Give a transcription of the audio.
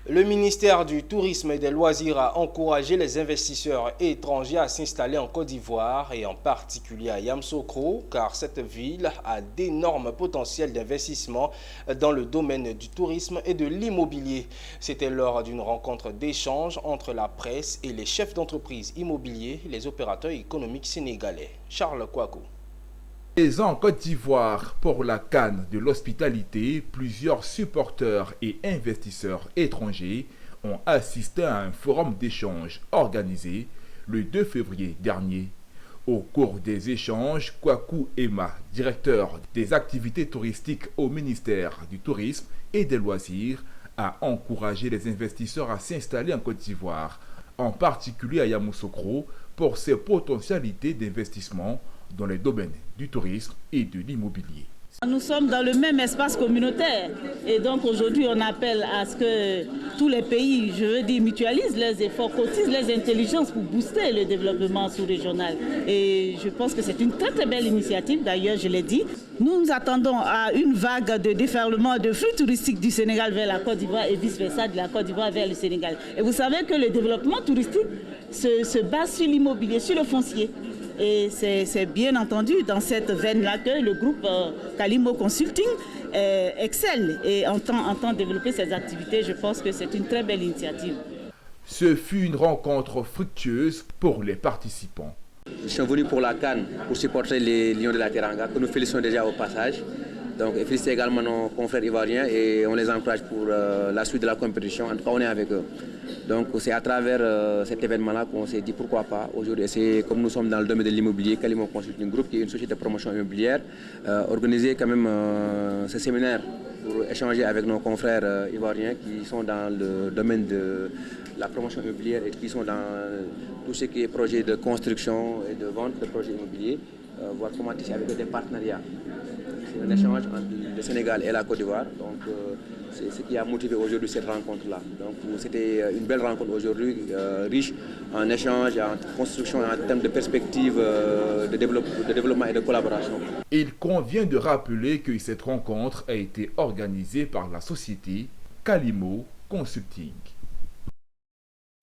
Le ministère du Tourisme et des Loisirs a encouragé les investisseurs étrangers à s'installer en Côte d'Ivoire et en particulier à Yamoussoukro car cette ville a d'énormes potentiels d'investissement dans le domaine du tourisme et de l'immobilier. C'était lors d'une rencontre d'échange entre la presse et les chefs d'entreprise immobiliers, les opérateurs économiques sénégalais. Charles Kouakou. En Côte d'Ivoire pour la CAN de l'hospitalité, plusieurs supporters et investisseurs étrangers ont assisté à un forum d'échange organisé le 2 février dernier. Au cours des échanges, Kouakou Emma, directeur des activités touristiques au ministère du Tourisme et des Loisirs, a encouragé les investisseurs à s'installer en Côte d'Ivoire, en particulier à Yamoussoukro, pour ses potentialités d'investissement dans les domaines du tourisme et de l'immobilier. Nous sommes dans le même espace communautaire et donc aujourd'hui on appelle à ce que tous les pays, mutualisent leurs efforts, cotisent leurs intelligences pour booster le développement sous-régional. Et je pense que c'est une très très belle initiative, d'ailleurs je l'ai dit. Nous nous attendons à une vague de déferlement de flux touristiques du Sénégal vers la Côte d'Ivoire et vice-versa de la Côte d'Ivoire vers le Sénégal. Et vous savez que le développement touristique se base sur l'immobilier, sur le foncier. Et c'est bien entendu dans cette veine-là que le groupe Kalimo Consulting excelle et entend développer ses activités. Je pense que c'est une très belle initiative. Ce fut une rencontre fructueuse pour les participants. Ils sont venus pour la CAN, pour supporter les Lions de la Teranga, que nous félicitons déjà au passage. Donc, et féliciter également nos confrères ivoiriens et on les encourage pour la suite de la compétition. En tout cas, on est avec eux. Donc, c'est à travers cet événement-là qu'on s'est dit pourquoi pas aujourd'hui. C'est comme nous sommes dans le domaine de l'immobilier, Kalimo Consulting Group, qui est une société de promotion immobilière, organiser quand même ce séminaire pour échanger avec nos confrères ivoiriens qui sont dans le domaine de la promotion immobilière et qui sont dans tout ce qui est projet de construction et de vente de projets immobiliers, voir comment tisser avec des partenariats. C'est un échange entre le Sénégal et la Côte d'Ivoire. Donc, c'est ce qui a motivé aujourd'hui cette rencontre-là. Donc, c'était une belle rencontre aujourd'hui, riche en échanges, en construction, en termes de perspectives de développement et de collaboration. Il convient de rappeler que cette rencontre a été organisée par la société Kalimo Consulting.